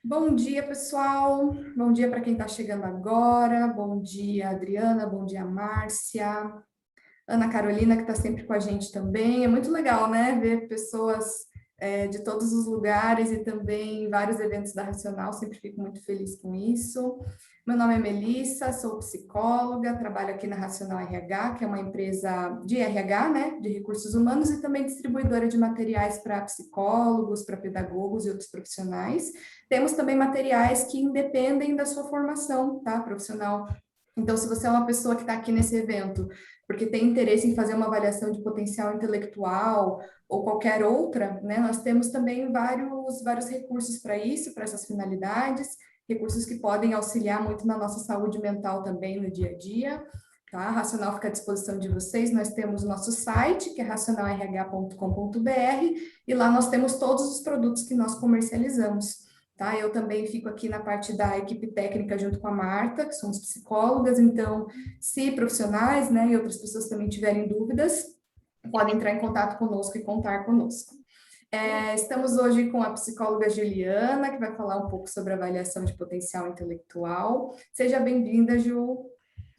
Bom dia, pessoal. Bom dia para quem está chegando agora. Bom dia, Adriana. Bom dia, Márcia. Ana Carolina, que está sempre com a gente também. É muito legal, né? Ver pessoas de todos os lugares e também vários eventos da Racional. Sempre fico muito feliz com isso. Meu nome é Melissa, sou psicóloga, trabalho aqui na Racional RH, que é uma empresa de RH, né? De recursos humanos e também distribuidora de materiais para psicólogos, para pedagogos e outros profissionais. Temos também materiais que independem da sua formação, tá? Profissional. Então, se você é uma pessoa que está aqui nesse evento porque tem interesse em fazer uma avaliação de potencial intelectual ou qualquer outra, né? Nós temos também vários recursos para isso, para essas finalidades, recursos que podem auxiliar muito na nossa saúde mental também no dia a dia. Tá? A Racional fica à disposição de vocês. Nós temos o nosso site, que é racionalrh.com.br, e lá nós temos todos os produtos que nós comercializamos. Tá? Eu também fico aqui na parte da equipe técnica junto com a Marta, que somos psicólogas, então se profissionais, né, e outras pessoas também tiverem dúvidas, podem entrar em contato conosco e contar conosco. Estamos hoje com a psicóloga Juliana, que vai falar um pouco sobre avaliação de potencial intelectual. Seja bem-vinda, Ju.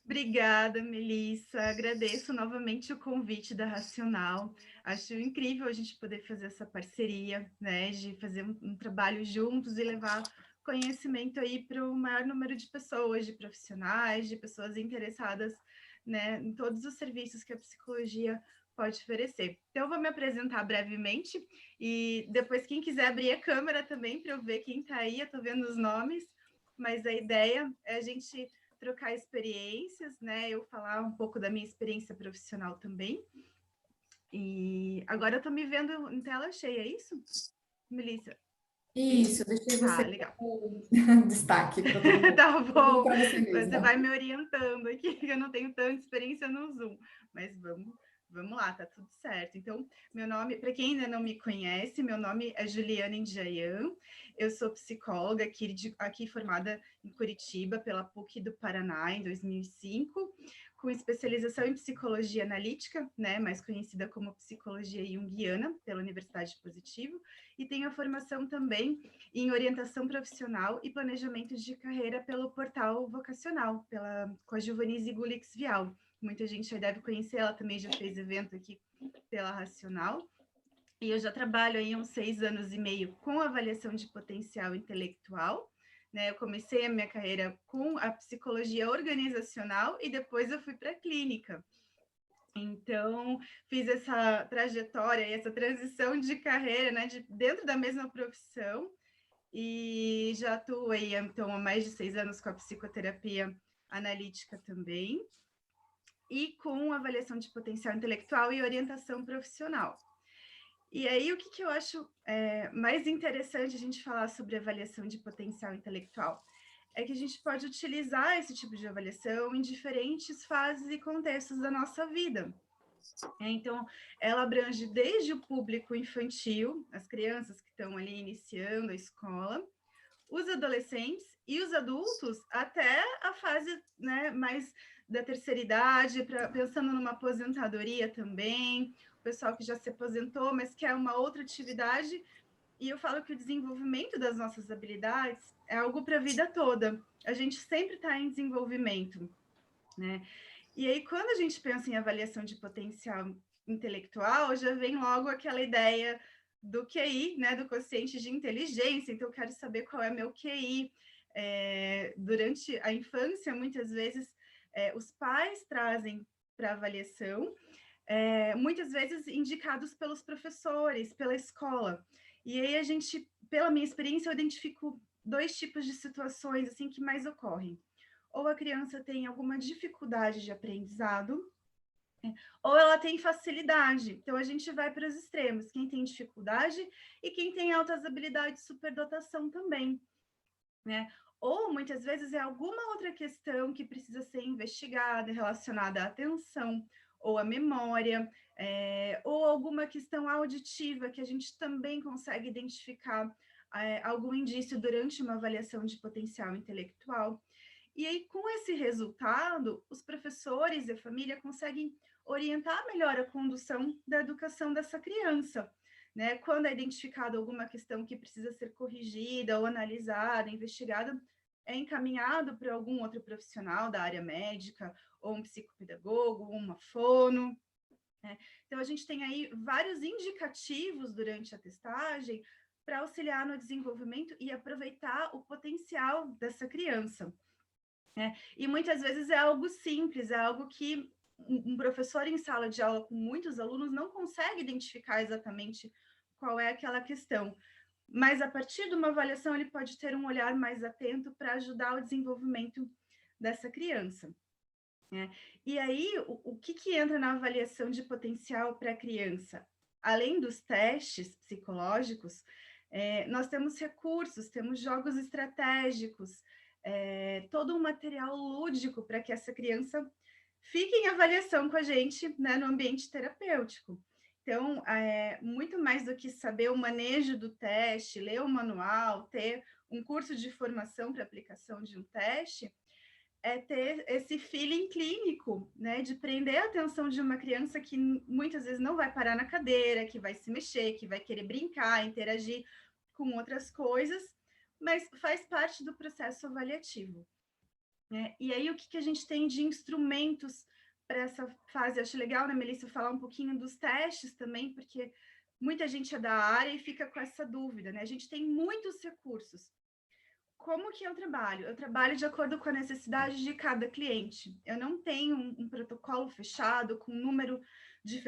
Obrigada, Melissa. Agradeço novamente o convite da Racional. Acho incrível a gente poder fazer essa parceria, né, de fazer um trabalho juntos e levar conhecimento aí para o maior número de pessoas, de profissionais, de pessoas interessadas, né, em todos os serviços que a psicologia pode oferecer. Então, eu vou me apresentar brevemente e depois quem quiser abrir a câmera também para eu ver quem está aí, eu estou vendo os nomes, mas a ideia é a gente trocar experiências, né? Eu falar um pouco da minha experiência profissional também. E agora eu estou me vendo em tela cheia, é isso, Melissa? Isso? Isso, deixei Tá, você legal. como destaque para todo mundo. Tá Tudo bom. para você Você mesma. vai me orientando aqui, que eu não tenho tanta experiência no Zoom, mas vamos lá, tá tudo certo. Então, meu nome, para quem ainda não me conhece, meu nome é Juliana Indiayan, eu sou psicóloga aqui formada em Curitiba pela PUC do Paraná em 2005, com especialização em psicologia analítica, né, mais conhecida como psicologia junguiana pela Universidade Positivo, e tenho a formação também em orientação profissional e planejamento de carreira pelo portal vocacional, com a Giovanise Gulix Vial. Muita gente já deve conhecer, ela também já fez evento aqui pela Racional. E eu já trabalho aí há uns 6 anos e meio com avaliação de potencial intelectual. Né? Eu comecei a minha carreira com a psicologia organizacional e depois eu fui para a clínica. Então, fiz essa trajetória e essa transição de carreira, né, dentro da mesma profissão, e já atuo aí, então, há mais de 6 anos com a psicoterapia analítica também, e com avaliação de potencial intelectual e orientação profissional. E aí, o que eu acho mais interessante a gente falar sobre avaliação de potencial intelectual? É que a gente pode utilizar esse tipo de avaliação em diferentes fases e contextos da nossa vida. Então, ela abrange desde o público infantil, as crianças que estão ali iniciando a escola, os adolescentes e os adultos até a fase, né, mais da terceira idade, pensando numa aposentadoria também, o pessoal que já se aposentou, mas quer uma outra atividade. E eu falo que o desenvolvimento das nossas habilidades é algo para a vida toda. A gente sempre está em desenvolvimento, né? E aí, quando a gente pensa em avaliação de potencial intelectual, já vem logo aquela ideia do QI, né, do quociente de inteligência. Então, eu quero saber qual é meu QI. Durante a infância, muitas vezes, os pais trazem para avaliação, muitas vezes indicados pelos professores, pela escola. E aí a gente, pela minha experiência, eu identifico dois tipos de situações assim que mais ocorrem. Ou a criança tem alguma dificuldade de aprendizado, ou ela tem facilidade. Então, a gente vai para os extremos, quem tem dificuldade e quem tem altas habilidades de superdotação também, né? Ou, muitas vezes, é alguma outra questão que precisa ser investigada, relacionada à atenção, ou à memória, ou alguma questão auditiva que a gente também consegue identificar algum indício durante uma avaliação de potencial intelectual. E aí, com esse resultado, os professores e a família conseguem orientar melhor a condução da educação dessa criança, né? Quando é identificada alguma questão que precisa ser corrigida ou analisada, investigada, é encaminhado para algum outro profissional da área médica, ou um psicopedagogo, ou uma fono, né? Então, a gente tem aí vários indicativos durante a testagem para auxiliar no desenvolvimento e aproveitar o potencial dessa criança, né? E muitas vezes é algo simples, é algo que um professor em sala de aula com muitos alunos não consegue identificar exatamente qual é aquela questão, mas a partir de uma avaliação ele pode ter um olhar mais atento para ajudar o desenvolvimento dessa criança, né? E aí, o que entra na avaliação de potencial para a criança? Além dos testes psicológicos, nós temos recursos, temos jogos estratégicos, todo um material lúdico para que essa criança fique em avaliação com a gente, né, no ambiente terapêutico. Então, muito mais do que saber o manejo do teste, ler o manual, ter um curso de formação para aplicação de um teste, é ter esse feeling clínico, né, de prender a atenção de uma criança que muitas vezes não vai parar na cadeira, que vai se mexer, que vai querer brincar, interagir com outras coisas, mas faz parte do processo avaliativo, né? E aí, o que a gente tem de instrumentos para essa fase? Acho legal, né, Melissa, falar um pouquinho dos testes também, porque muita gente é da área e fica com essa dúvida, né? A gente tem muitos recursos. Como que eu trabalho? Eu trabalho de acordo com a necessidade de cada cliente. Eu não tenho um protocolo fechado, com número de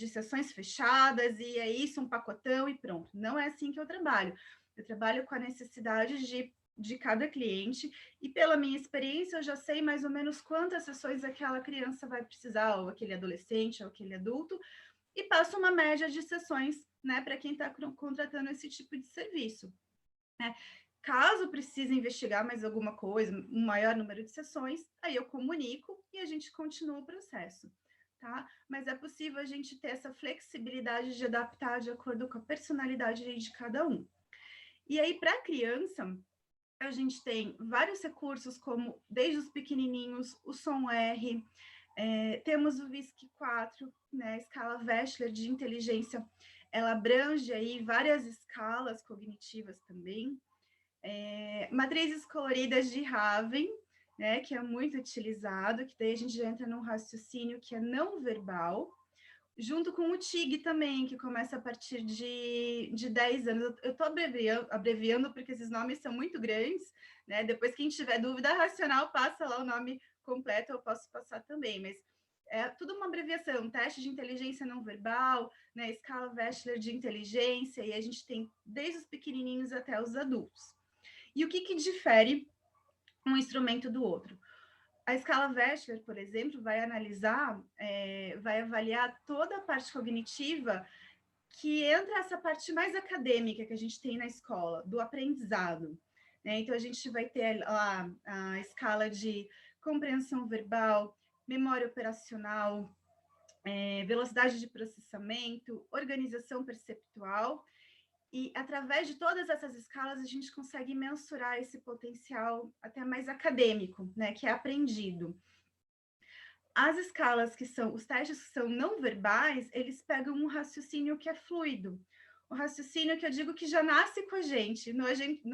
sessões fechadas, e é isso, um pacotão e pronto. Não é assim que eu trabalho. Eu trabalho com a necessidade de cada cliente, e pela minha experiência, eu já sei mais ou menos quantas sessões aquela criança vai precisar, ou aquele adolescente, ou aquele adulto, e passo uma média de sessões, né, para quem está contratando esse tipo de serviço, né? Caso precise investigar mais alguma coisa, um maior número de sessões, aí eu comunico e a gente continua o processo, tá? Mas é possível a gente ter essa flexibilidade de adaptar de acordo com a personalidade de cada um. E aí, para a criança, a gente tem vários recursos, como desde os pequenininhos, o som R, temos o VISC-4, né, a escala Wechsler de inteligência, ela abrange aí várias escalas cognitivas também. Matrizes coloridas de Raven, né, que é muito utilizado, que daí a gente já entra num raciocínio que é não verbal, junto com o TIG também, que começa a partir de 10 anos. Eu estou abreviando porque esses nomes são muito grandes, né? Depois, quem tiver dúvida racional, passa lá o nome completo, eu posso passar também, mas é tudo uma abreviação, teste de inteligência não verbal, né? Escala Wechsler de inteligência, e a gente tem desde os pequenininhos até os adultos. E o que difere um instrumento do outro? A escala Wechsler, por exemplo, vai analisar, vai avaliar toda a parte cognitiva que entra essa parte mais acadêmica que a gente tem na escola, do aprendizado, né? Então, a gente vai ter lá a escala de compreensão verbal, memória operacional, velocidade de processamento, organização perceptual, e através de todas essas escalas, a gente consegue mensurar esse potencial até mais acadêmico, né, que é aprendido. As escalas que são, os testes que são não verbais, eles pegam um raciocínio que é fluido. O raciocínio que eu digo que já nasce com a gente. Não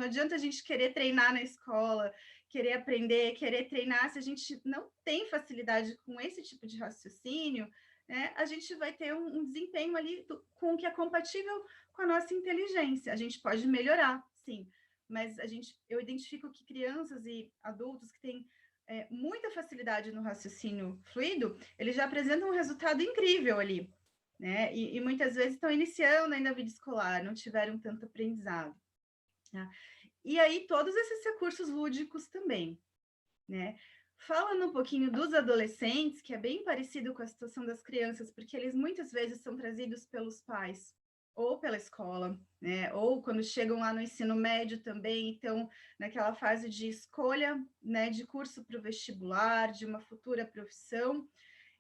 adianta a gente querer treinar na escola, querer aprender, querer treinar, se a gente não tem facilidade com esse tipo de raciocínio, né, a gente vai ter um desempenho ali com o que é compatível com a nossa inteligência. A gente pode melhorar, sim, mas eu identifico que crianças e adultos que têm muita facilidade no raciocínio fluido, eles já apresentam um resultado incrível ali, né? E muitas vezes estão iniciando ainda a vida escolar, não tiveram tanto aprendizado, né? E aí todos esses recursos lúdicos também, né? Falando um pouquinho dos adolescentes, que é bem parecido com a situação das crianças, porque eles muitas vezes são trazidos pelos pais ou pela escola, né? Ou quando chegam lá no ensino médio também, então, naquela fase de escolha, né, de curso para o vestibular, de uma futura profissão,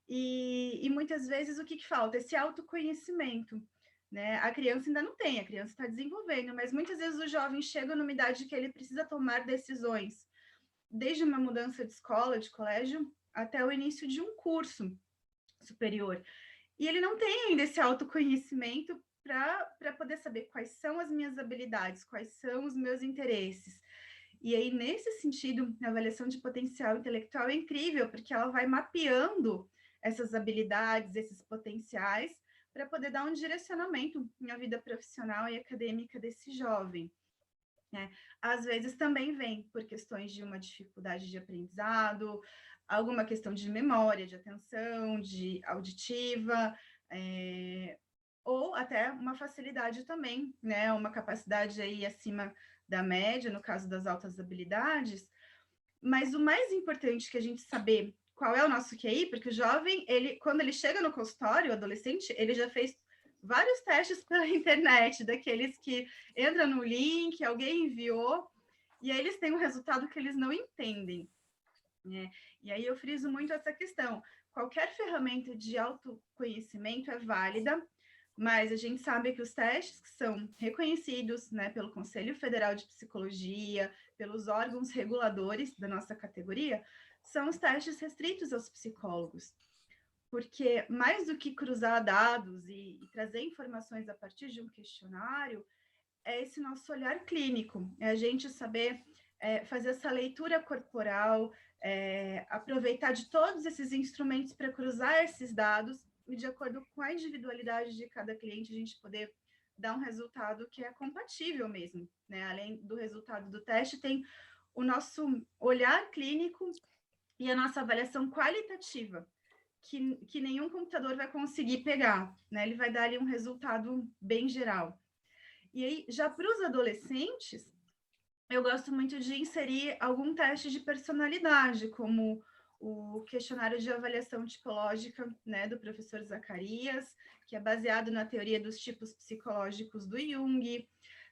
e muitas vezes o que falta? Esse autoconhecimento, né? A criança ainda não tem, a criança está desenvolvendo, mas muitas vezes o jovem chega numa idade que ele precisa tomar decisões, desde uma mudança de escola, de colégio, até o início de um curso superior. E ele não tem ainda esse autoconhecimento para poder saber quais são as minhas habilidades, quais são os meus interesses. E aí, nesse sentido, a avaliação de potencial intelectual é incrível, porque ela vai mapeando essas habilidades, esses potenciais, para poder dar um direcionamento na vida profissional e acadêmica desse jovem. Né? Às vezes também vem por questões de uma dificuldade de aprendizado, alguma questão de memória, de atenção, de auditiva, ou até uma facilidade também, né? Uma capacidade aí acima da média, no caso das altas habilidades. Mas o mais importante que a gente saber qual é o nosso QI, porque o jovem, quando ele chega no consultório, o adolescente, ele já fez vários testes pela internet, daqueles que entra no link, alguém enviou, e aí eles têm um resultado que eles não entendem. Né? E aí eu friso muito essa questão. Qualquer ferramenta de autoconhecimento é válida, mas a gente sabe que os testes que são reconhecidos, né, pelo Conselho Federal de Psicologia, pelos órgãos reguladores da nossa categoria, são os testes restritos aos psicólogos. Porque mais do que cruzar dados e trazer informações a partir de um questionário, é esse nosso olhar clínico, é a gente saber fazer essa leitura corporal, aproveitar de todos esses instrumentos para cruzar esses dados e, de acordo com a individualidade de cada cliente, a gente poder dar um resultado que é compatível mesmo, né? Além do resultado do teste, tem o nosso olhar clínico e a nossa avaliação qualitativa, que nenhum computador vai conseguir pegar, né? Ele vai dar ali um resultado bem geral. E aí, já para os adolescentes, eu gosto muito de inserir algum teste de personalidade, como o questionário de avaliação tipológica, né, do professor Zacarias, que é baseado na teoria dos tipos psicológicos do Jung.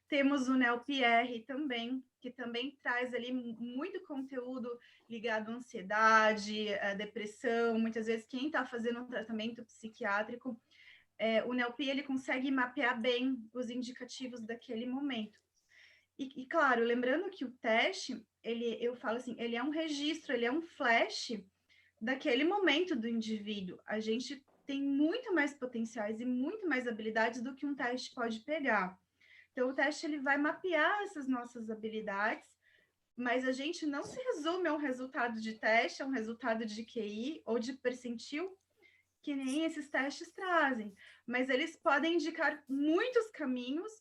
Temos o NEL-PR também, que também traz ali muito conteúdo ligado à ansiedade, à depressão. Muitas vezes, quem está fazendo um tratamento psiquiátrico, o NEL-P ele consegue mapear bem os indicativos daquele momento. E claro, lembrando que o teste, eu falo assim, ele é um registro, ele é um flash daquele momento do indivíduo. A gente tem muito mais potenciais e muito mais habilidades do que um teste pode pegar. Então, o teste ele vai mapear essas nossas habilidades, mas a gente não se resume a um resultado de teste, a um resultado de QI ou de percentil, que nem esses testes trazem, mas eles podem indicar muitos caminhos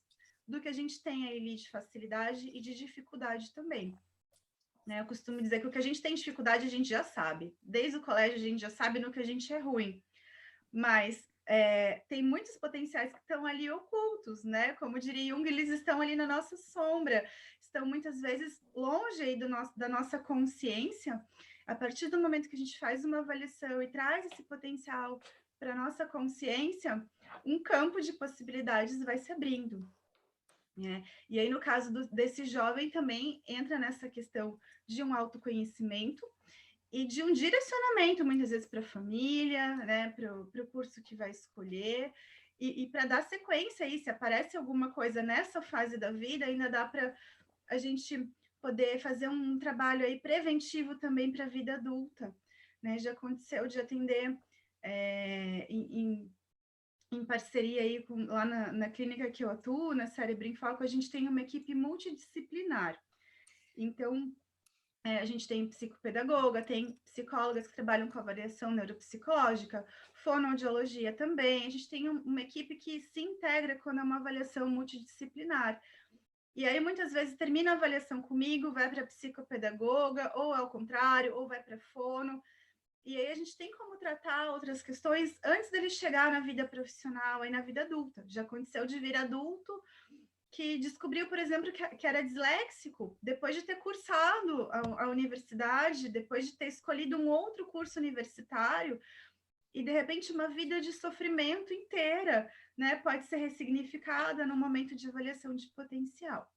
do que a gente tem aí de facilidade e de dificuldade também. Né? Eu costumo dizer que o que a gente tem dificuldade a gente já sabe. Desde o colégio a gente já sabe no que a gente é ruim. Mas tem muitos potenciais que estão ali ocultos, né? Como diria Jung, eles estão ali na nossa sombra, estão muitas vezes longe aí da nossa consciência. A partir do momento que a gente faz uma avaliação e traz esse potencial para a nossa consciência, um campo de possibilidades vai se abrindo. Né? E aí, no caso desse jovem, também entra nessa questão de um autoconhecimento e de um direcionamento, muitas vezes, para a família, né? Para o curso que vai escolher, e para dar sequência aí, se aparece alguma coisa nessa fase da vida, ainda dá para a gente poder fazer um trabalho aí preventivo também para a vida adulta. Né? Já aconteceu de atender em parceria aí lá na clínica que eu atuo, na Cérebro em Foco, a gente tem uma equipe multidisciplinar. Então, a gente tem psicopedagoga, tem psicólogas que trabalham com avaliação neuropsicológica, fonoaudiologia também. A gente tem uma equipe que se integra quando é uma avaliação multidisciplinar. E aí, muitas vezes, termina a avaliação comigo, vai para a psicopedagoga, ou ao contrário, ou vai para fono. E aí a gente tem como tratar outras questões antes dele chegar na vida profissional e na vida adulta. Já aconteceu de vir adulto que descobriu, por exemplo, que era disléxico, depois de ter cursado a universidade, depois de ter escolhido um outro curso universitário, e de repente uma vida de sofrimento inteira, né, pode ser ressignificada no momento de avaliação de potencial.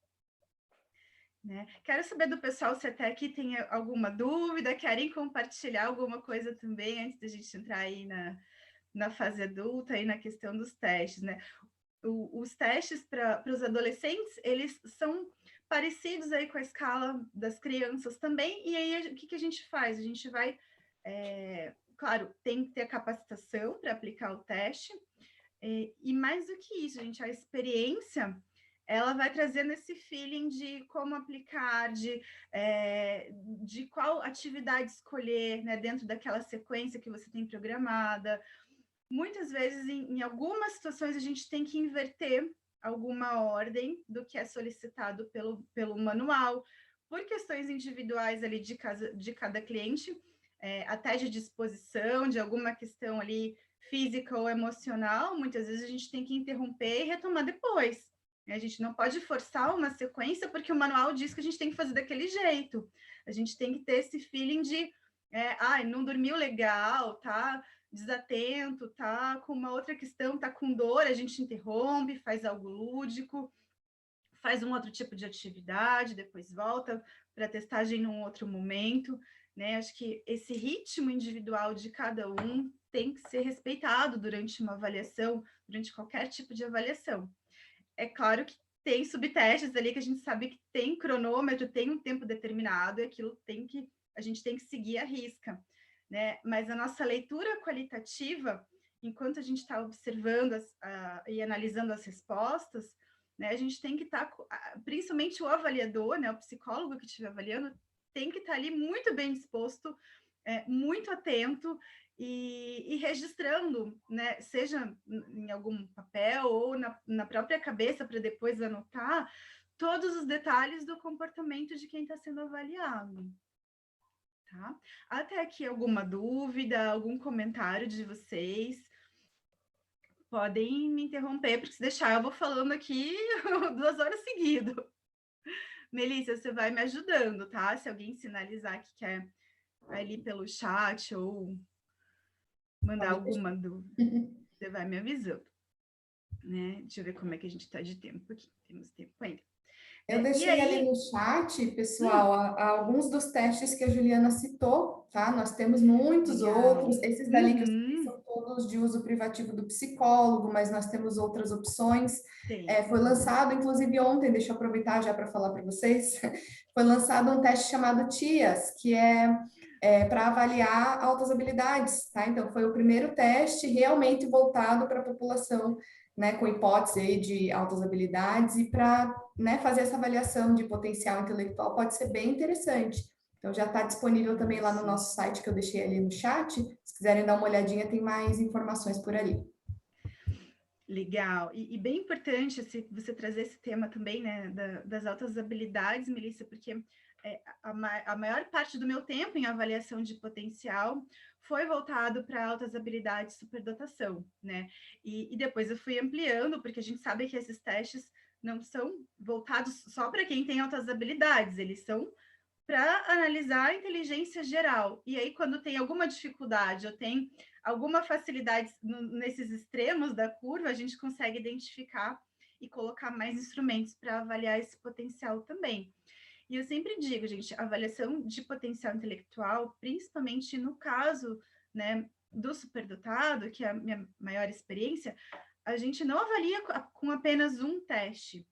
Né? Quero saber do pessoal se até aqui tem alguma dúvida, querem compartilhar alguma coisa também, antes da gente entrar aí na fase adulta e na questão dos testes, né? Os testes para os adolescentes, eles são parecidos aí com a escala das crianças também, e aí o que a gente faz? A gente vai, claro, tem que ter a capacitação para aplicar o teste, E mais do que isso, gente, a experiência, ela vai trazendo esse feeling de como aplicar, de qual atividade escolher, né, dentro daquela sequência que você tem programada. Muitas vezes, em algumas situações, a gente tem que inverter alguma ordem do que é solicitado pelo manual, por questões individuais ali de cada cliente, até de disposição, de alguma questão ali física ou emocional, muitas vezes a gente tem que interromper e retomar depois. A gente não pode forçar uma sequência porque o manual diz que a gente tem que fazer daquele jeito. A gente tem que ter esse feeling de, não dormiu legal, tá desatento, tá com uma outra questão, tá com dor, a gente interrompe, faz algo lúdico, faz um outro tipo de atividade, depois volta para testagem num outro momento, né? Acho que esse ritmo individual de cada um tem que ser respeitado durante uma avaliação, durante qualquer tipo de avaliação. É claro que tem subtestes ali que a gente sabe que tem cronômetro, tem um tempo determinado, e aquilo a gente tem que seguir à risca, né? Mas a nossa leitura qualitativa, enquanto a gente está observando e analisando as respostas, né, a gente tem que estar, principalmente o avaliador, né, o psicólogo que estiver avaliando, tem que estar ali muito bem disposto, muito atento e registrando, né, seja em algum papel ou na própria cabeça para depois anotar todos os detalhes do comportamento de quem está sendo avaliado. Tá? Até aqui alguma dúvida, algum comentário de vocês? Podem me interromper, porque se deixar eu vou falando aqui 2 horas seguidas. Melissa, você vai me ajudando, tá? Se alguém sinalizar que quer ali pelo chat ou mandar alguma dúvida, você vai me avisando. Né? Deixa eu ver como é que a gente está de tempo aqui. Temos tempo ainda. Eu deixei ali no chat, pessoal, alguns dos testes que a Juliana citou, tá? Nós temos muitos outros. Esses dali que eu citei são todos de uso privativo do psicólogo, mas nós temos outras opções. Foi lançado, inclusive ontem, deixa eu aproveitar já para falar para vocês, foi lançado um teste chamado TIAS, que é para avaliar altas habilidades, tá? Então, foi o primeiro teste realmente voltado para a população, né, com hipótese aí de altas habilidades e para, né, fazer essa avaliação de potencial intelectual pode ser bem interessante. Então já está disponível também lá no nosso site que eu deixei ali no chat. Se quiserem dar uma olhadinha, tem mais informações por ali. Legal. E bem importante você trazer esse tema também, né, das altas habilidades, Melissa, porque a maior parte do meu tempo em avaliação de potencial foi voltado para altas habilidades, superdotação, né? E depois eu fui ampliando, porque a gente sabe que esses testes não são voltados só para quem tem altas habilidades, eles são para analisar a inteligência geral. E aí, quando tem alguma dificuldade ou tem alguma facilidade nesses extremos da curva, a gente consegue identificar e colocar mais instrumentos para avaliar esse potencial também. E eu sempre digo, gente, avaliação de potencial intelectual, principalmente no caso, né, do superdotado, que é a minha maior experiência, a gente não avalia com apenas um teste.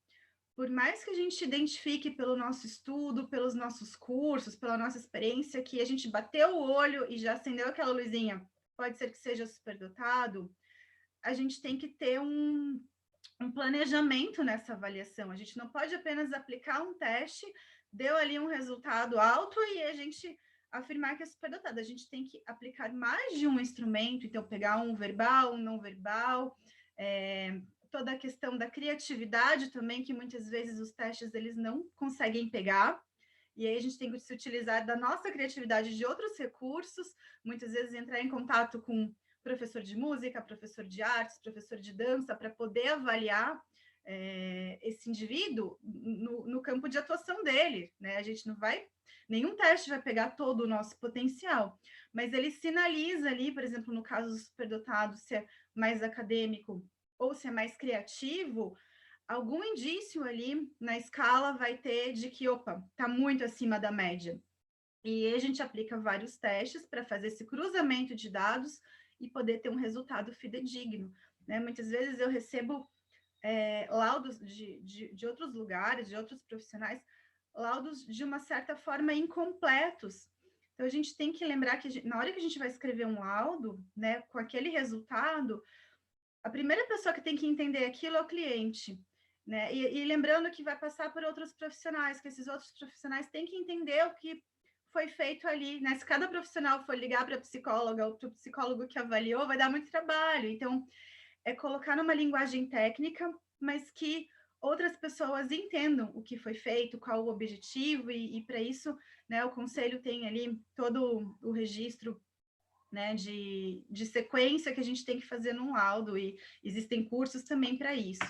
Por mais que a gente identifique pelo nosso estudo, pelos nossos cursos, pela nossa experiência, que a gente bateu o olho e já acendeu aquela luzinha, pode ser que seja superdotado, a gente tem que ter um planejamento nessa avaliação. A gente não pode apenas aplicar um teste, deu ali um resultado alto e a gente afirmar que é superdotado. A gente tem que aplicar mais de um instrumento, então pegar um verbal, um não verbal, toda a questão da criatividade também, que muitas vezes os testes eles não conseguem pegar. E aí a gente tem que se utilizar da nossa criatividade de outros recursos, muitas vezes entrar em contato com professor de música, professor de artes, professor de dança, para poder avaliar esse indivíduo no campo de atuação dele, né? A gente não vai, nenhum teste vai pegar todo o nosso potencial, mas ele sinaliza ali, por exemplo, no caso do superdotado, se é mais acadêmico ou se é mais criativo, algum indício ali na escala vai ter de que, opa, está muito acima da média. E aí a gente aplica vários testes para fazer esse cruzamento de dados e poder ter um resultado fidedigno, né? Muitas vezes eu recebo laudos de outros lugares, de outros profissionais, laudos de uma certa forma incompletos. Então, a gente tem que lembrar que na hora que a gente vai escrever um laudo, né, com aquele resultado, a primeira pessoa que tem que entender aquilo é o cliente, né? E lembrando que vai passar por outros profissionais, que esses outros profissionais têm que entender o que foi feito ali, né? Se cada profissional for ligar para a psicóloga ou para o psicólogo que avaliou, vai dar muito trabalho. Então, é colocar numa linguagem técnica, mas que outras pessoas entendam o que foi feito, qual o objetivo, e para isso, né, o conselho tem ali todo o registro, né, de sequência que a gente tem que fazer num laudo, e existem cursos também para isso.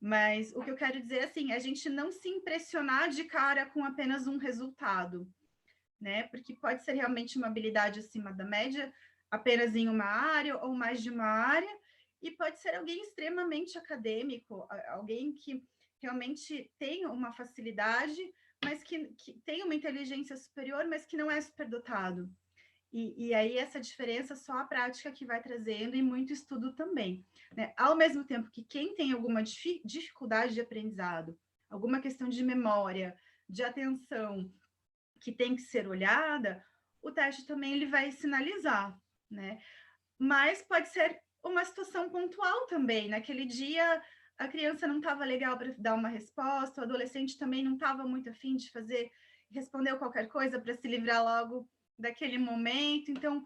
Mas o que eu quero dizer é assim, a gente não se impressionar de cara com apenas um resultado, né? Porque pode ser realmente uma habilidade acima da média, apenas em uma área ou mais de uma área, e pode ser alguém extremamente acadêmico, alguém que realmente tem uma facilidade, mas que tem uma inteligência superior, mas que não é superdotado. E aí essa diferença só a prática que vai trazendo, e muito estudo também, né? Ao mesmo tempo que quem tem alguma dificuldade de aprendizado, alguma questão de memória, de atenção, que tem que ser olhada, o teste também ele vai sinalizar, né? Mas pode ser uma situação pontual também. Naquele dia, a criança não estava legal para dar uma resposta, o adolescente também não estava muito afim de fazer, respondeu qualquer coisa para se livrar logo daquele momento. Então,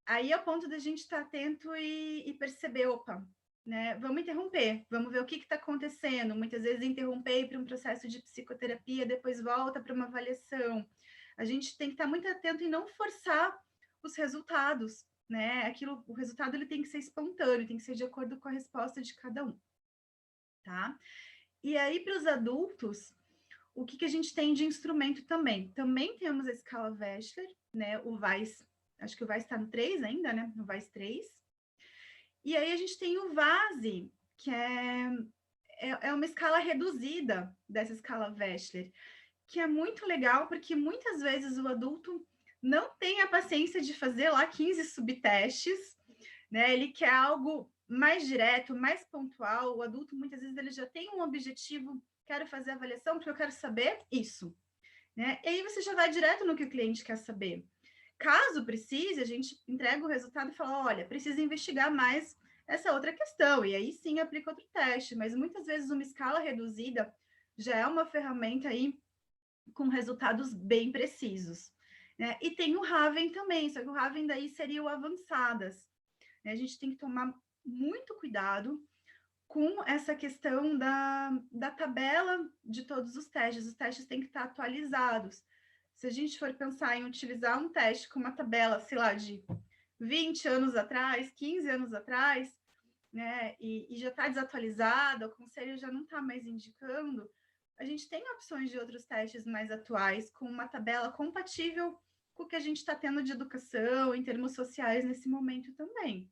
aí é o ponto da gente estar atento e perceber, opa, né? Vamos interromper, vamos ver o que está acontecendo. Muitas vezes interromper para um processo de psicoterapia, depois volta para uma avaliação. A gente tem que estar muito atento e não forçar os resultados, né? Aquilo, o resultado ele tem que ser espontâneo, tem que ser de acordo com a resposta de cada um, tá? E aí, para os adultos, o que a gente tem de instrumento também? Também temos a escala Wechsler, né? O VAIS, acho que o VAIS está no 3 ainda, né? No VAIS 3. E aí a gente tem o VASE, que é uma escala reduzida dessa escala Wechsler, que é muito legal, porque muitas vezes o adulto não tem a paciência de fazer lá 15 subtestes, né? Ele quer algo mais direto, mais pontual. O adulto, muitas vezes, ele já tem um objetivo, quero fazer avaliação porque eu quero saber isso, né? E aí você já vai direto no que o cliente quer saber. Caso precise, a gente entrega o resultado e fala, olha, precisa investigar mais essa outra questão, e aí sim aplica outro teste, mas muitas vezes uma escala reduzida já é uma ferramenta aí com resultados bem precisos, né? E tem o Raven também, só que o Raven daí seria o avançadas, né? A gente tem que tomar muito cuidado com essa questão da tabela de todos os testes têm que estar atualizados. Se a gente for pensar em utilizar um teste com uma tabela, sei lá, de 20 anos atrás, 15 anos atrás, né, e já está desatualizado, o conselho já não está mais indicando, a gente tem opções de outros testes mais atuais, com uma tabela compatível com o que a gente está tendo de educação, em termos sociais, nesse momento também.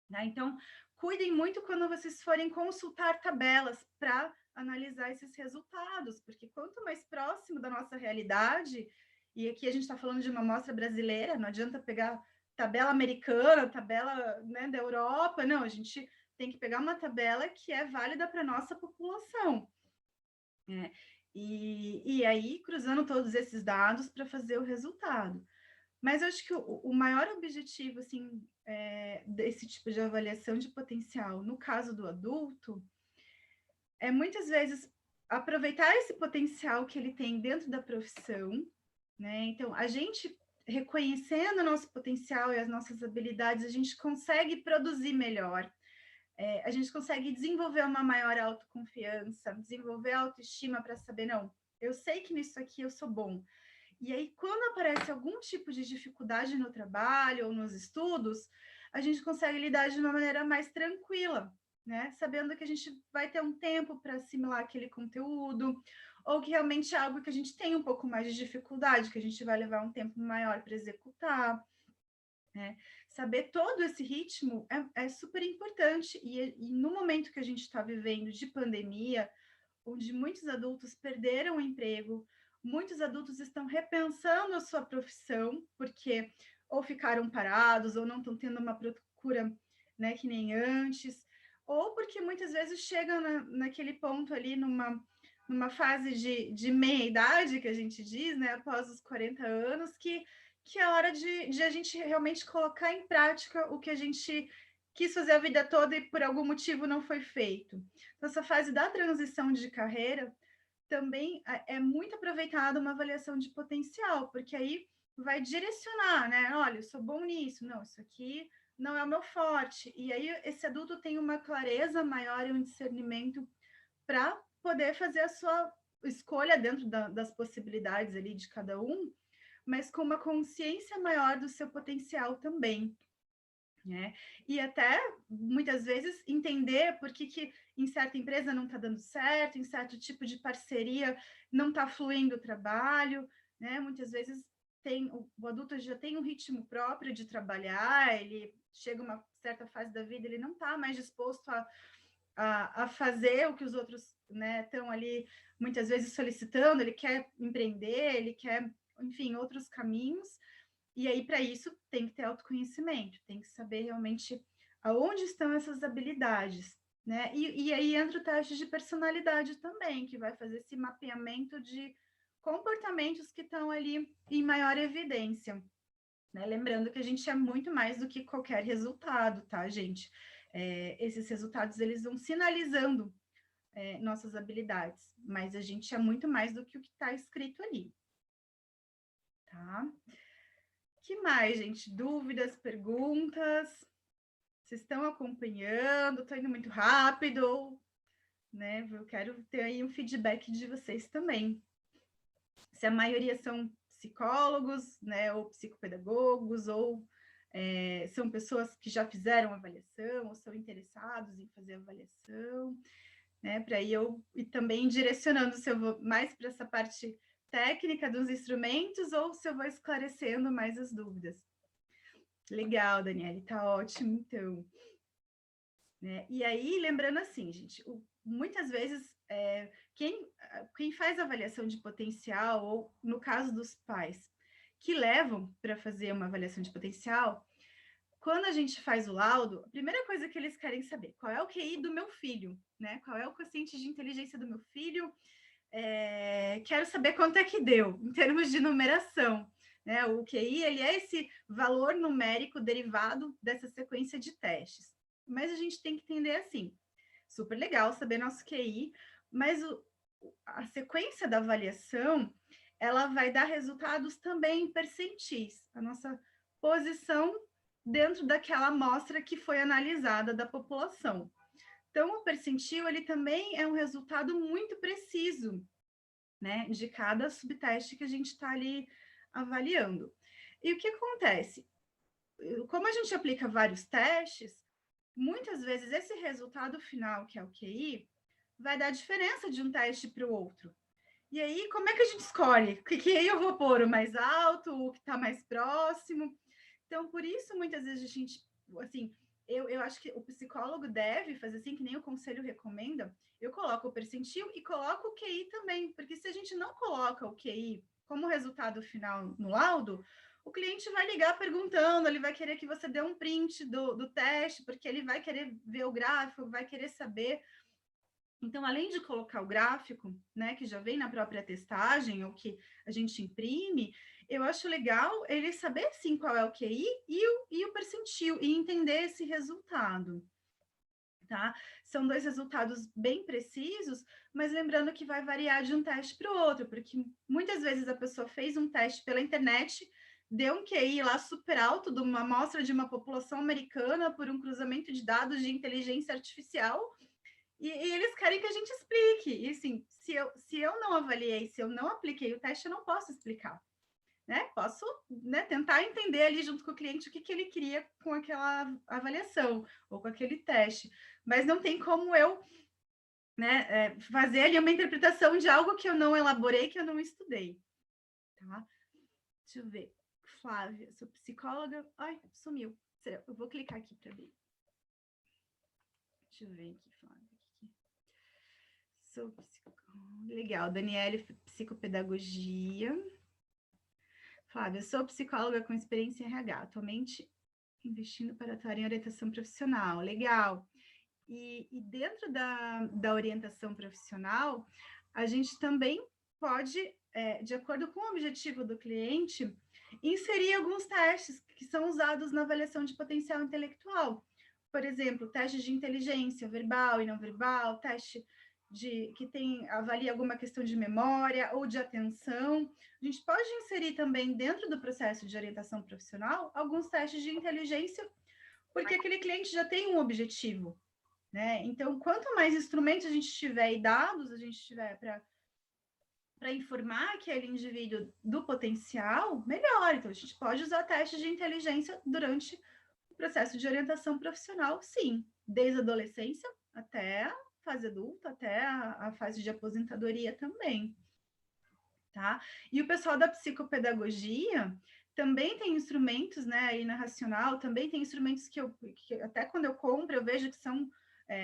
Né? Então, cuidem muito quando vocês forem consultar tabelas para analisar esses resultados, porque quanto mais próximo da nossa realidade, e aqui a gente está falando de uma amostra brasileira, não adianta pegar tabela americana, tabela, né, da Europa, não, a gente tem que pegar uma tabela que é válida para a nossa população. Né? E aí, cruzando todos esses dados para fazer o resultado. Mas eu acho que o maior objetivo, assim, desse tipo de avaliação de potencial, no caso do adulto, é muitas vezes aproveitar esse potencial que ele tem dentro da profissão, né? Então, a gente reconhecendo o nosso potencial e as nossas habilidades, a gente consegue produzir melhor, a gente consegue desenvolver uma maior autoconfiança, desenvolver autoestima para saber, não, eu sei que nisso aqui eu sou bom. E aí, quando aparece algum tipo de dificuldade no trabalho ou nos estudos, a gente consegue lidar de uma maneira mais tranquila, né? Sabendo que a gente vai ter um tempo para assimilar aquele conteúdo, ou que realmente é algo que a gente tem um pouco mais de dificuldade, que a gente vai levar um tempo maior para executar, né? Saber todo esse ritmo é super importante. E no momento que a gente está vivendo de pandemia, onde muitos adultos perderam o emprego, muitos adultos estão repensando a sua profissão, porque ou ficaram parados, ou não estão tendo uma procura, né, que nem antes, ou porque muitas vezes chegam naquele ponto ali, numa fase de meia-idade, que a gente diz, né, após os 40 anos, que é hora de a gente realmente colocar em prática o que a gente quis fazer a vida toda e por algum motivo não foi feito. Então, essa fase da transição de carreira também é muito aproveitada uma avaliação de potencial, porque aí vai direcionar, né? Olha, eu sou bom nisso, não, isso aqui não é o meu forte. E aí esse adulto tem uma clareza maior e um discernimento para poder fazer a sua escolha dentro das possibilidades ali de cada um, mas com uma consciência maior do seu potencial também. Né? E até, muitas vezes, entender por que em certa empresa não está dando certo, em certo tipo de parceria não está fluindo o trabalho, né? Muitas vezes o adulto já tem um ritmo próprio de trabalhar, ele chega a uma certa fase da vida, ele não está mais disposto a fazer o que os outros, né, estão ali muitas vezes solicitando, ele quer empreender, ele quer, enfim, outros caminhos. E aí, para isso, tem que ter autoconhecimento, tem que saber realmente aonde estão essas habilidades, né? E aí entra o teste de personalidade também, que vai fazer esse mapeamento de comportamentos que estão ali em maior evidência, né? Lembrando que a gente é muito mais do que qualquer resultado, tá, gente? Esses resultados, eles vão sinalizando nossas habilidades, mas a gente é muito mais do que o que está escrito ali, tá? Que mais, gente? Dúvidas, perguntas? Vocês estão acompanhando? Estou indo muito rápido, né? Eu quero ter aí um feedback de vocês também. Se a maioria são psicólogos, né? Ou psicopedagogos, ou são pessoas que já fizeram avaliação, ou são interessados em fazer avaliação, né? Para aí eu ir também direcionando se eu vou mais para essa parte técnica dos instrumentos ou se eu vou esclarecendo mais as dúvidas. Legal, Daniele, tá ótimo, então. Né? E aí, lembrando assim, gente, muitas vezes, quem faz avaliação de potencial, ou no caso dos pais, que levam para fazer uma avaliação de potencial, quando a gente faz o laudo, a primeira coisa que eles querem saber, qual é o QI do meu filho, né? Qual é o quociente de inteligência do meu filho? Quero saber quanto é que deu, em termos de numeração. Né? O QI, ele é esse valor numérico derivado dessa sequência de testes. Mas a gente tem que entender assim, super legal saber nosso QI, mas a sequência da avaliação, ela vai dar resultados também em percentis, a nossa posição dentro daquela amostra que foi analisada da população. Então, o percentil, ele também é um resultado muito preciso, né, de cada subteste que a gente está ali avaliando. E o que acontece? Como a gente aplica vários testes, muitas vezes esse resultado final, que é o QI, vai dar diferença de um teste para o outro. E aí, como é que a gente escolhe? Que QI eu vou pôr o mais alto, o que está mais próximo? Então, por isso, muitas vezes a gente, assim, eu acho que o psicólogo deve fazer assim, que nem o conselho recomenda, eu coloco o percentil e coloco o QI também, porque se a gente não coloca o QI como resultado final no laudo, o cliente vai ligar perguntando, ele vai querer que você dê um print do teste, porque ele vai querer ver o gráfico, vai querer saber. Então, além de colocar o gráfico, né, que já vem na própria testagem, ou que a gente imprime, eu acho legal ele saber, sim, qual é o QI e o percentil, e entender esse resultado. Tá? São dois resultados bem precisos, mas lembrando que vai variar de um teste para o outro, porque muitas vezes a pessoa fez um teste pela internet, deu um QI lá super alto de uma amostra de uma população americana por um cruzamento de dados de inteligência artificial, e eles querem que a gente explique. E assim, se eu não avaliei, se eu não apliquei o teste, eu não posso explicar. Né? Posso, né, tentar entender ali junto com o cliente o que ele queria com aquela avaliação ou com aquele teste, mas não tem como eu, né, fazer ali uma interpretação de algo que eu não elaborei, que eu não estudei. Tá? Deixa eu ver. Flávia, sou psicóloga. Ai, sumiu. Eu vou clicar aqui para ver. Deixa eu ver aqui, Flávia. Sou psicóloga. Legal. Daniele, psicopedagogia. Flávia, sou psicóloga com experiência em RH, atualmente investindo para atuar em orientação profissional. Legal. E dentro da orientação profissional, a gente também pode, de acordo com o objetivo do cliente, inserir alguns testes que são usados na avaliação de potencial intelectual. por exemplo, testes de inteligência verbal e não verbal, teste que avalia alguma questão de memória ou de atenção. A gente pode inserir também dentro do processo de orientação profissional alguns testes de inteligência, porque aquele cliente já tem um objetivo, né? Então, quanto mais instrumentos a gente tiver e dados a gente tiver para informar aquele indivíduo do potencial, melhor. Então, a gente pode usar testes de inteligência durante o processo de orientação profissional, sim, desde a adolescência até a fase adulta, até a fase de aposentadoria também, tá? E o pessoal da psicopedagogia também tem instrumentos, né, aí na Racional, também tem instrumentos que até quando eu compro, eu vejo que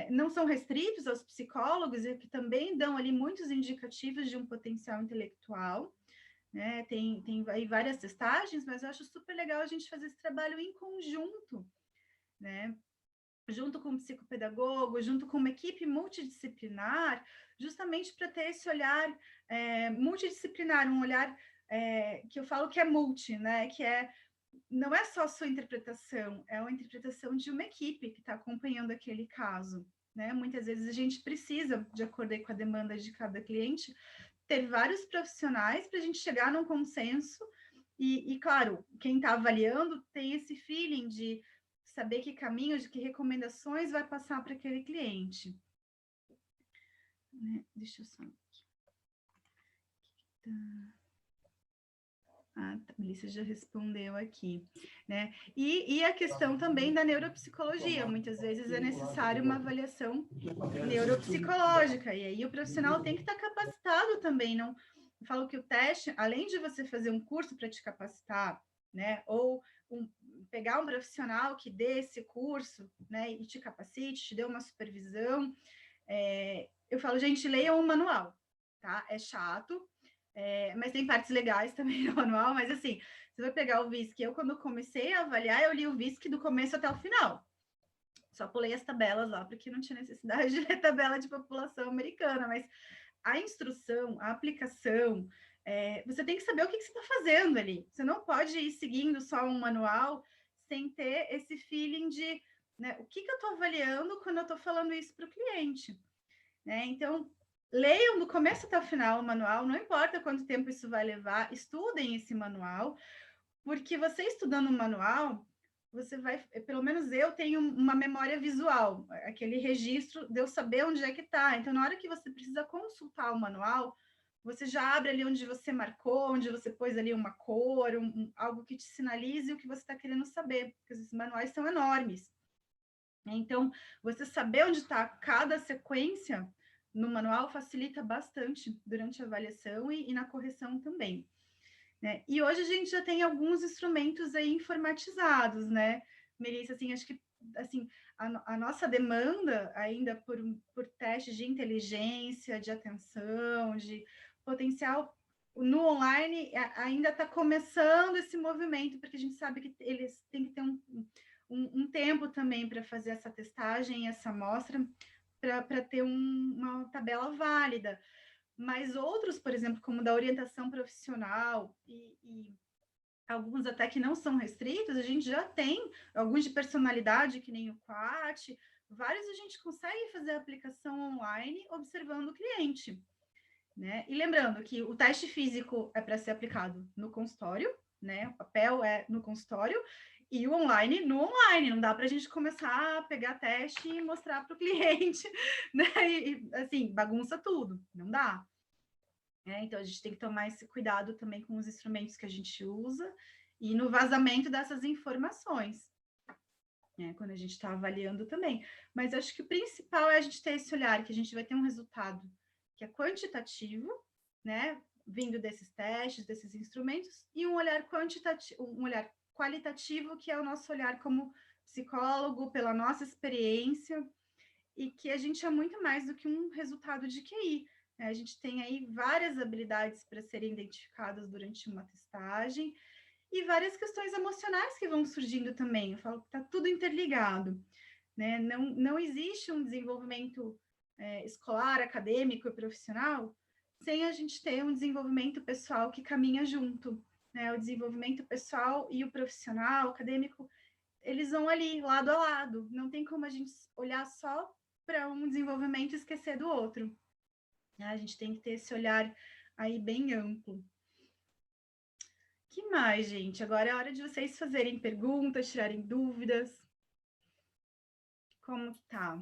não são restritos aos psicólogos e que também dão ali muitos indicativos de um potencial intelectual, né? Tem aí várias testagens, mas eu acho super legal a gente fazer esse trabalho em conjunto, né? Junto com o psicopedagogo, junto com uma equipe multidisciplinar, justamente para ter esse olhar multidisciplinar, um olhar que eu falo que é multi, né? Não é só a sua interpretação, é uma interpretação de uma equipe que está acompanhando aquele caso, né? Muitas vezes a gente precisa, de acordo com a demanda de cada cliente, ter vários profissionais para a gente chegar num consenso e, claro, quem está avaliando tem esse feeling de saber que caminhos, que recomendações vai passar para aquele cliente. Né? Deixa eu só... A Melissa já respondeu aqui, né? E a questão também da neuropsicologia. Muitas vezes é necessário uma avaliação neuropsicológica, e aí o profissional tem que estar capacitado também. Não, eu falo que o teste, além de você fazer um curso para te capacitar, né? Ou pegar um profissional que dê esse curso, né? E te capacite, te dê uma supervisão. Eu falo, gente, leiam um manual, tá? É chato, mas tem partes legais também no manual, mas assim, você vai pegar o VISC, quando comecei a avaliar, eu li o VISC do começo até o final. Só pulei as tabelas lá, porque não tinha necessidade de ler tabela de população americana, mas a instrução, a aplicação, você tem que saber o que você está fazendo ali. Você não pode ir seguindo só um manual sem ter esse feeling de, né, o que eu estou avaliando quando eu estou falando isso para o cliente. Né? Então, leiam do começo até o final o manual, não importa quanto tempo isso vai levar, estudem esse manual, porque você estudando o manual, você vai, pelo menos eu tenho uma memória visual, aquele registro de eu saber onde é que está. Então, na hora que você precisa consultar o manual, você já abre ali onde você marcou, onde você pôs ali uma cor, algo que te sinalize o que você está querendo saber, porque esses manuais são enormes. Então, você saber onde está cada sequência no manual facilita bastante durante a avaliação e na correção também. Né? E hoje a gente já tem alguns instrumentos aí informatizados, né, Melissa? Assim, acho que assim, a nossa demanda ainda por testes de inteligência, de atenção, de potencial no online ainda está começando esse movimento, porque a gente sabe que eles têm que ter um tempo também para fazer essa testagem, essa amostra, para ter uma tabela válida. Mas outros, por exemplo, como da orientação profissional e alguns até que não são restritos, a gente já tem alguns de personalidade, que nem o QAT, vários a gente consegue fazer a aplicação online observando o cliente. Né? E lembrando que o teste físico é para ser aplicado no consultório, né? O papel é no consultório, e o online no online. Não dá para a gente começar a pegar teste e mostrar para o cliente, né? E assim, bagunça tudo, não dá. Então, a gente tem que tomar esse cuidado também com os instrumentos que a gente usa e no vazamento dessas informações, né? Quando a gente está avaliando também. Mas acho que o principal é a gente ter esse olhar, que a gente vai ter um resultado que é quantitativo, né? Vindo desses testes, desses instrumentos, e um olhar quantitativo, um olhar qualitativo, que é o nosso olhar como psicólogo, pela nossa experiência, e que a gente é muito mais do que um resultado de QI. A gente tem aí várias habilidades para serem identificadas durante uma testagem e várias questões emocionais que vão surgindo também. Eu falo que está tudo interligado. Né? Não existe um desenvolvimento escolar, acadêmico e profissional sem a gente ter um desenvolvimento pessoal que caminha junto. Né? O desenvolvimento pessoal e o profissional, acadêmico, eles vão ali, lado a lado. Não tem como a gente olhar só para um desenvolvimento e esquecer do outro. A gente tem que ter esse olhar aí bem amplo. Que mais, gente? Agora é hora de vocês fazerem perguntas, tirarem dúvidas. Como que tá?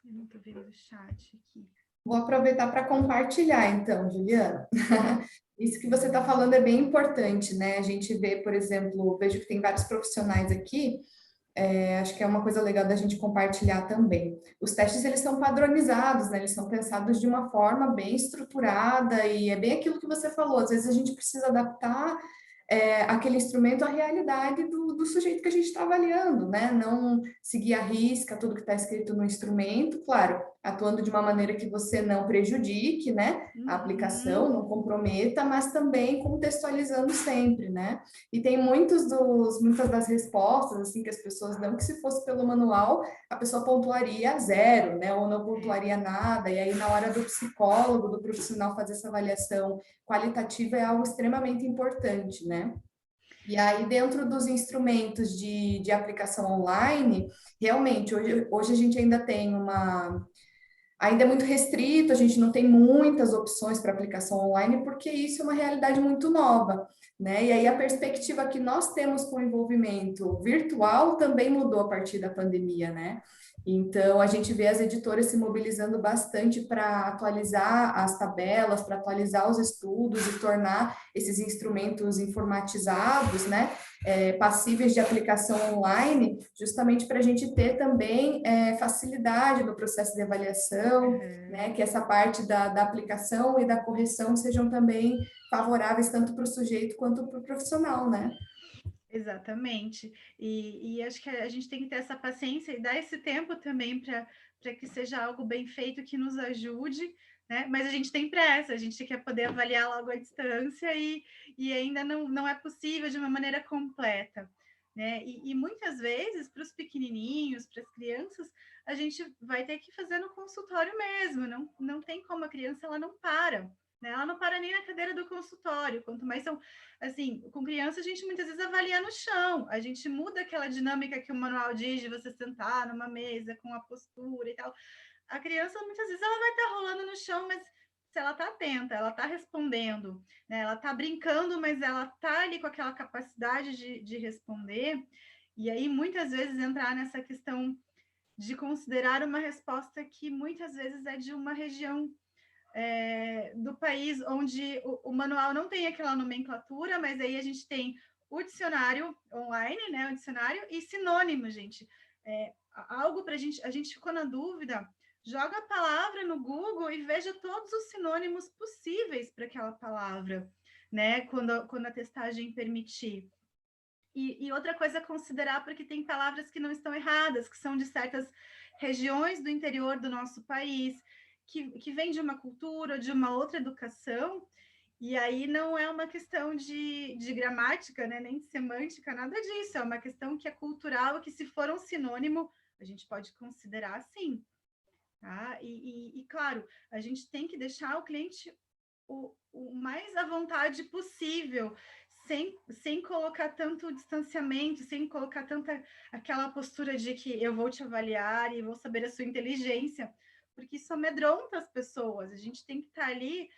Eu não tô vendo o chat aqui. Vou aproveitar para compartilhar, então, Juliana. Isso que você está falando é bem importante, né? A gente vê, por exemplo, vejo que tem vários profissionais aqui, acho que é uma coisa legal da gente compartilhar também. Os testes, eles são padronizados, né? Eles são pensados de uma forma bem estruturada e é bem aquilo que você falou. Às vezes a gente precisa adaptar aquele instrumento à realidade do sujeito que a gente está avaliando, né? Não seguir à risca tudo que está escrito no instrumento, claro, atuando de uma maneira que você não prejudique, né? A aplicação, não comprometa, mas também contextualizando sempre, né? E tem muitas das respostas, assim, que as pessoas dão, que se fosse pelo manual, a pessoa pontuaria zero, né? Ou não pontuaria nada, e aí na hora do psicólogo, do profissional fazer essa avaliação qualitativa é algo extremamente importante, né? E aí, dentro dos instrumentos de aplicação online, realmente, hoje a gente ainda tem ainda é muito restrito, a gente não tem muitas opções para aplicação online, porque isso é uma realidade muito nova, né? E aí a perspectiva que nós temos com o envolvimento virtual também mudou a partir da pandemia, né? Então, a gente vê as editoras se mobilizando bastante para atualizar as tabelas, para atualizar os estudos e tornar esses instrumentos informatizados, né? Passíveis de aplicação online, justamente para a gente ter também facilidade no processo de avaliação, né, que essa parte da aplicação e da correção sejam também favoráveis tanto para o sujeito quanto para o profissional, né? Exatamente. E acho que a gente tem que ter essa paciência e dar esse tempo também para que seja algo bem feito que nos ajude, né? Mas a gente tem pressa, a gente quer poder avaliar logo à distância e ainda não é possível de uma maneira completa, né? E muitas vezes, para os pequenininhos, para as crianças, a gente vai ter que fazer no consultório mesmo, não tem como, a criança ela não para. Né? Ela não para nem na cadeira do consultório, quanto mais são assim, com criança a gente muitas vezes avalia no chão, a gente muda aquela dinâmica que o manual diz de você sentar numa mesa com a postura e tal. A criança muitas vezes ela vai estar rolando no chão, mas se ela está atenta, ela está respondendo, né? Ela está brincando, mas ela está ali com aquela capacidade de responder. E aí muitas vezes entrar nessa questão de considerar uma resposta que muitas vezes é de uma região do país onde o manual não tem aquela nomenclatura, mas aí a gente tem o dicionário online, né? O dicionário e sinônimo, gente. Algo para a gente ficou na dúvida, joga a palavra no Google e veja todos os sinônimos possíveis para aquela palavra, né? Quando a testagem permitir. E outra coisa a considerar, porque tem palavras que não estão erradas, que são de certas regiões do interior do nosso país, que vem de uma cultura, de uma outra educação, e aí não é uma questão de gramática, né, nem de semântica, nada disso, é uma questão que é cultural, que se for um sinônimo, a gente pode considerar sim. Tá? E claro, a gente tem que deixar o cliente o mais à vontade possível, sem colocar tanto distanciamento, sem colocar tanta aquela postura de que eu vou te avaliar e vou saber a sua inteligência, porque isso amedronta as pessoas. A gente tem que estar ali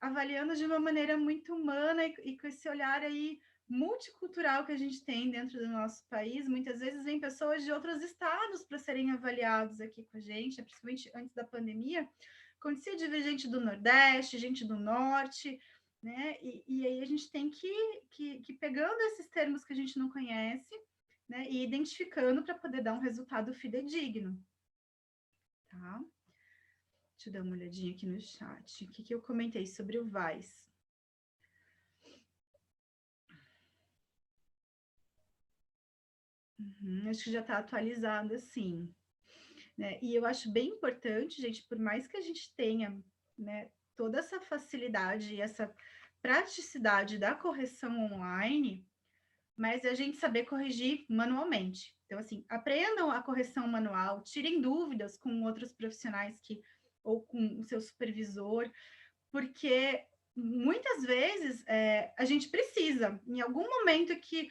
avaliando de uma maneira muito humana e com esse olhar aí multicultural que a gente tem dentro do nosso país. Muitas vezes vem pessoas de outros estados para serem avaliados aqui com a gente, principalmente antes da pandemia. Acontecia de ver gente do Nordeste, gente do Norte, né? E aí a gente tem que pegando esses termos que a gente não conhece, né? E identificando para poder dar um resultado fidedigno. Tá? Deixa eu dar uma olhadinha aqui no chat. O que eu comentei sobre o VAIS? Acho que já está atualizado, assim. Né? E eu acho bem importante, gente, por mais que a gente tenha, né, toda essa facilidade e essa praticidade da correção online, mas a gente saber corrigir manualmente. Então, assim, aprendam a correção manual, tirem dúvidas com outros profissionais ou com o seu supervisor, porque muitas vezes a gente precisa, em algum momento que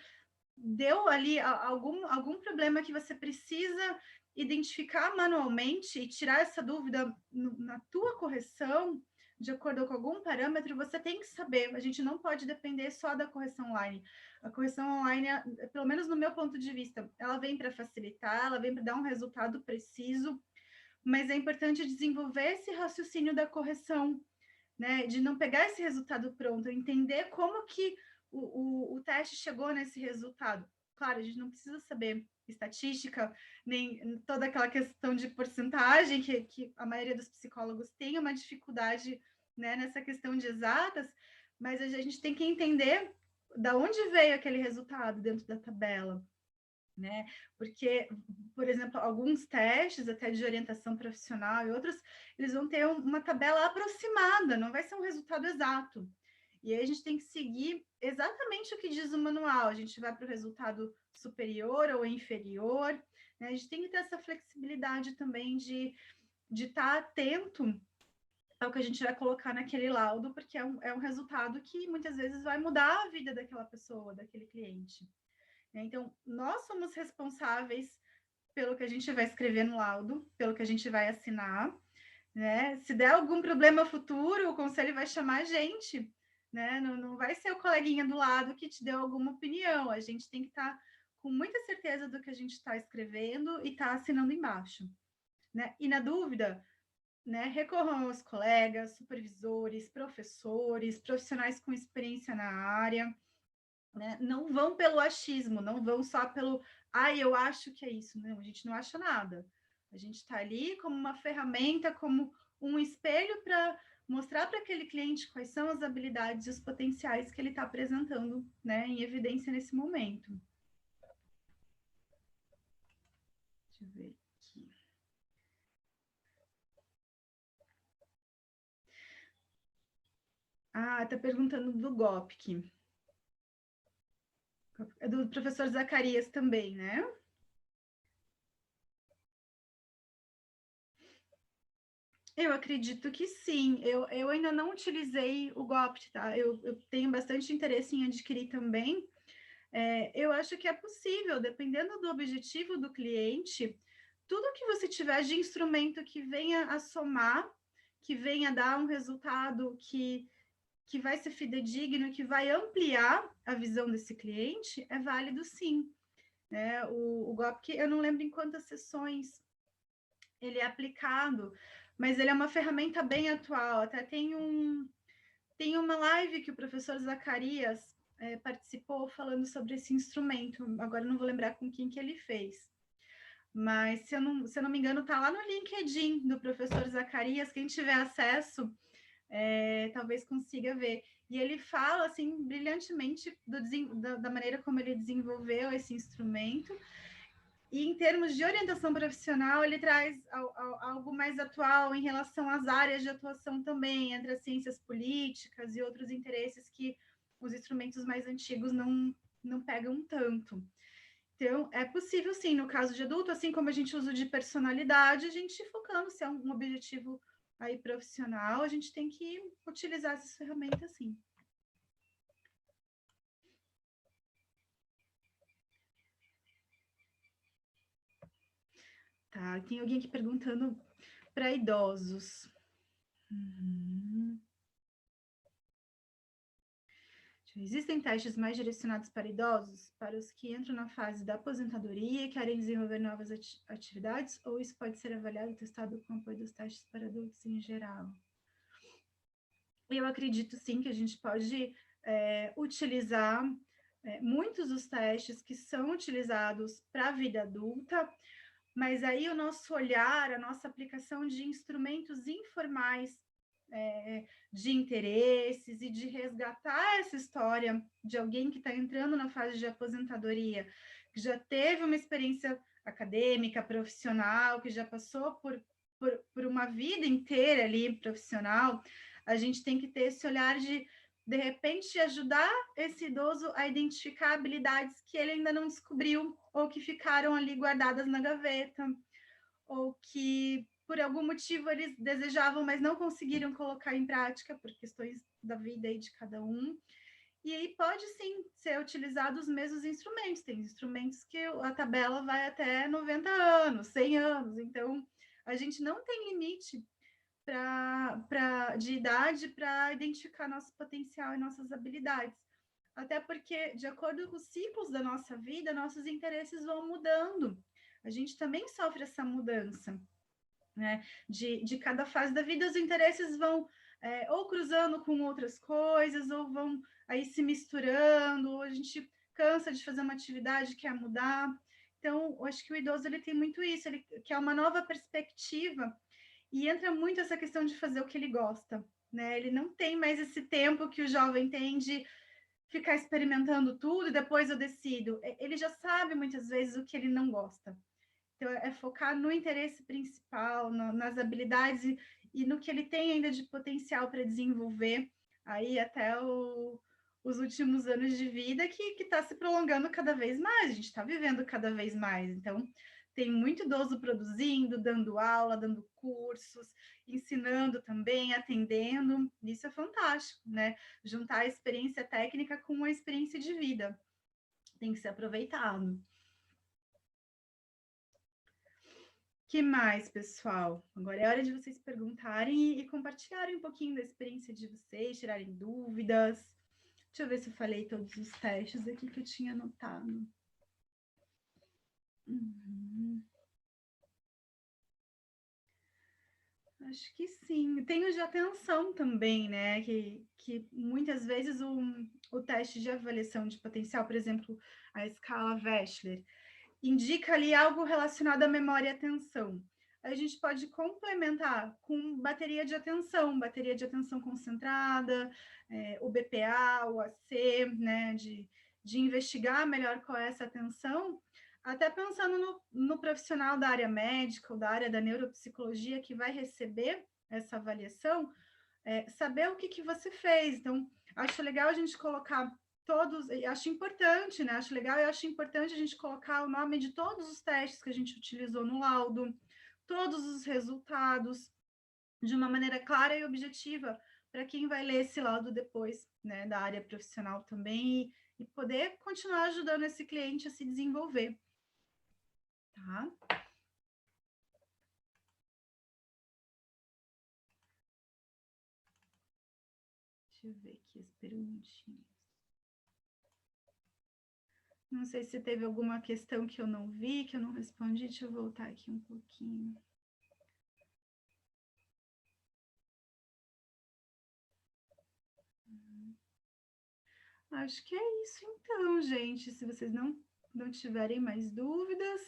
deu ali algum problema que você precisa identificar manualmente e tirar essa dúvida na tua correção, de acordo com algum parâmetro, você tem que saber. A gente não pode depender só da correção online. A correção online, pelo menos no meu ponto de vista, ela vem para facilitar, ela vem para dar um resultado preciso, mas é importante desenvolver esse raciocínio da correção, né? De não pegar esse resultado pronto, entender como que o teste chegou nesse resultado. Claro, a gente não precisa saber estatística, nem toda aquela questão de porcentagem que a maioria dos psicólogos tem uma dificuldade, né, nessa questão de exatas, mas a gente tem que entender da onde veio aquele resultado dentro da tabela, né? Porque, por exemplo, alguns testes até de orientação profissional e outros, eles vão ter uma tabela aproximada, não vai ser um resultado exato. E aí a gente tem que seguir exatamente o que diz o manual. A gente vai para o resultado superior ou inferior, né? A gente tem que ter essa flexibilidade também de estar atento ao que a gente vai colocar naquele laudo, porque é um resultado que muitas vezes vai mudar a vida daquela pessoa, daquele cliente. Então, nós somos responsáveis pelo que a gente vai escrever no laudo, pelo que a gente vai assinar, né? Se der algum problema futuro, o conselho vai chamar a gente, né? Não vai ser o coleguinha do lado que te deu alguma opinião. A gente tem que estar com muita certeza do que a gente está escrevendo e está assinando embaixo, né? E na dúvida, né? Recorram aos colegas, supervisores, professores, profissionais com experiência na área, né? Não vão pelo achismo, não vão só pelo, eu acho que é isso. Não, a gente não acha nada. A gente está ali como uma ferramenta, como um espelho para mostrar para aquele cliente quais são as habilidades e os potenciais que ele está apresentando, né, em evidência nesse momento. Deixa eu ver aqui. Está perguntando do GOPC. É do professor Zacarias também, né? Eu acredito que sim. Eu ainda não utilizei o GOPT, tá? Eu tenho bastante interesse em adquirir também. Eu acho que é possível, dependendo do objetivo do cliente, tudo que você tiver de instrumento que venha a somar, que venha a dar um resultado que vai ser fidedigno, que vai ampliar a visão desse cliente, é válido sim. O GOPT, eu não lembro em quantas sessões ele é aplicado, mas ele é uma ferramenta bem atual. Até tem uma live que o professor Zacarias participou falando sobre esse instrumento. Agora não vou lembrar com quem que ele fez. Mas, se eu não me engano, está lá no LinkedIn do professor Zacarias. Quem tiver acesso, talvez consiga ver. E ele fala, assim, brilhantemente da maneira como ele desenvolveu esse instrumento. E em termos de orientação profissional, ele traz algo mais atual em relação às áreas de atuação também, entre as ciências políticas e outros interesses que os instrumentos mais antigos não pegam tanto. Então, é possível, sim, no caso de adulto, assim como a gente usa o de personalidade, a gente focando se é um objetivo aí profissional, a gente tem que utilizar essas ferramentas, sim. Tá, tem alguém aqui perguntando para idosos. Existem testes mais direcionados para idosos, para os que entram na fase da aposentadoria e querem desenvolver novas atividades, ou isso pode ser avaliado e testado com apoio dos testes para adultos em geral? Eu acredito sim que a gente pode utilizar muitos dos testes que são utilizados para a vida adulta, mas aí o nosso olhar, a nossa aplicação de instrumentos informais de interesses e de resgatar essa história de alguém que está entrando na fase de aposentadoria, que já teve uma experiência acadêmica, profissional, que já passou por uma vida inteira ali profissional, a gente tem que ter esse olhar de repente, ajudar esse idoso a identificar habilidades que ele ainda não descobriu ou que ficaram ali guardadas na gaveta, ou que por algum motivo eles desejavam, mas não conseguiram colocar em prática por questões da vida aí de cada um. E aí pode sim ser utilizado os mesmos instrumentos. Tem instrumentos que a tabela vai até 90 anos, 100 anos. Então, a gente não tem limite de idade para identificar nosso potencial e nossas habilidades. Até porque, de acordo com os ciclos da nossa vida, nossos interesses vão mudando. A gente também sofre essa mudança, né? De cada fase da vida, os interesses vão ou cruzando com outras coisas, ou vão aí se misturando, ou a gente cansa de fazer uma atividade, quer mudar. Então, eu acho que o idoso ele tem muito isso, ele quer uma nova perspectiva, e entra muito essa questão de fazer o que ele gosta, né? Ele não tem mais esse tempo que o jovem tem de ficar experimentando tudo e depois eu decido. Ele já sabe muitas vezes o que ele não gosta. Então, é focar no interesse principal, nas habilidades e no que ele tem ainda de potencial para desenvolver aí até os últimos anos de vida, que está se prolongando cada vez mais, a gente está vivendo cada vez mais. Então, tem muito idoso produzindo, dando aula, dando cursos, ensinando também, atendendo. Isso é fantástico, né? Juntar a experiência técnica com a experiência de vida. Tem que ser aproveitado. Que mais, pessoal? Agora é hora de vocês perguntarem e compartilharem um pouquinho da experiência de vocês, tirarem dúvidas. Deixa eu ver se eu falei todos os testes aqui que eu tinha anotado. Acho que sim. Tem o de atenção também, né? Que muitas vezes o teste de avaliação de potencial, por exemplo, a escala Wechsler, indica ali algo relacionado à memória e atenção. A gente pode complementar com bateria de atenção concentrada, o BPA, o AC, né, de investigar melhor qual é essa atenção, até pensando no profissional da área médica ou da área da neuropsicologia que vai receber essa avaliação, saber o que você fez. Então, acho legal a gente colocar todos, acho importante, né? Acho legal e acho importante a gente colocar o nome de todos os testes que a gente utilizou no laudo, todos os resultados, de uma maneira clara e objetiva, para quem vai ler esse laudo depois, né, da área profissional também, e poder continuar ajudando esse cliente a se desenvolver. Tá? Deixa eu ver aqui as perguntinhas. Não sei se teve alguma questão que eu não vi, que eu não respondi. Deixa eu voltar aqui um pouquinho. Acho que é isso então, gente. Se vocês não tiverem mais dúvidas,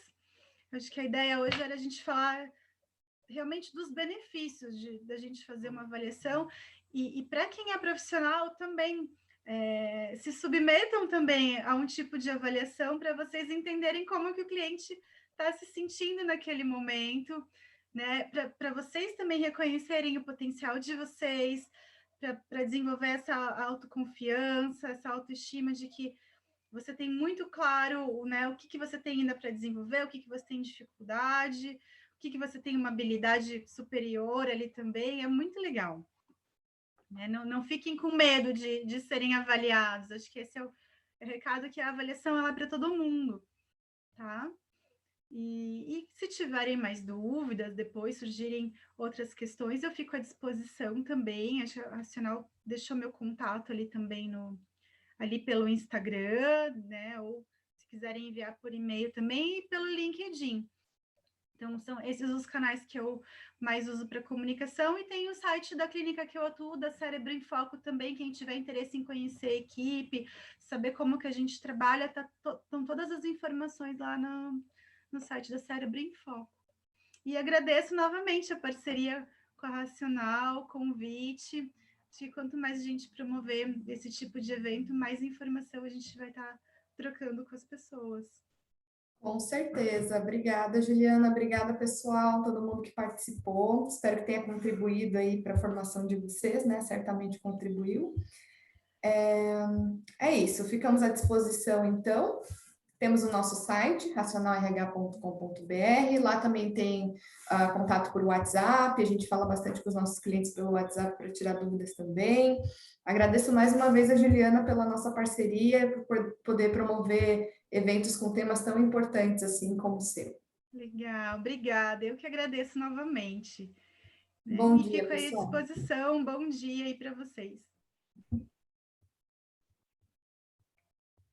acho que a ideia hoje era a gente falar realmente dos benefícios da gente fazer uma avaliação. E para quem é profissional também, se submetam também a um tipo de avaliação para vocês entenderem como que o cliente está se sentindo naquele momento, né? Para vocês também reconhecerem o potencial de vocês, para desenvolver essa autoconfiança, essa autoestima de que você tem muito claro, né, o que você tem ainda para desenvolver, o que você tem dificuldade, o que você tem uma habilidade superior ali também, é muito legal. Né? Não fiquem com medo de serem avaliados, acho que esse é o recado, que a avaliação ela é para todo mundo, tá? E se tiverem mais dúvidas, depois surgirem outras questões, eu fico à disposição também. Acho que a Racional deixou meu contato ali também ali pelo Instagram, né? Ou se quiserem enviar por e-mail também, e pelo LinkedIn. Então, são esses os canais que eu mais uso para comunicação, e tem o site da clínica que eu atuo, da Cérebro em Foco também. Quem tiver interesse em conhecer a equipe, saber como que a gente trabalha, estão todas as informações lá no site da Cérebro em Foco. E agradeço novamente a parceria com a Racional, o convite. Acho que quanto mais a gente promover esse tipo de evento, mais informação a gente vai estar trocando com as pessoas. Com certeza. Obrigada, Juliana. Obrigada, pessoal, todo mundo que participou. Espero que tenha contribuído aí para a formação de vocês, né? Certamente contribuiu. É isso. Ficamos à disposição, então. Temos o nosso site, racionalrh.com.br. Lá também tem contato por WhatsApp. A gente fala bastante com os nossos clientes pelo WhatsApp para tirar dúvidas também. Agradeço mais uma vez a Juliana pela nossa parceria, por poder promover eventos com temas tão importantes assim como o seu. Legal, obrigada. Eu que agradeço novamente. Né? Bom E dia, fico aí à pessoal. disposição. Bom dia aí para vocês.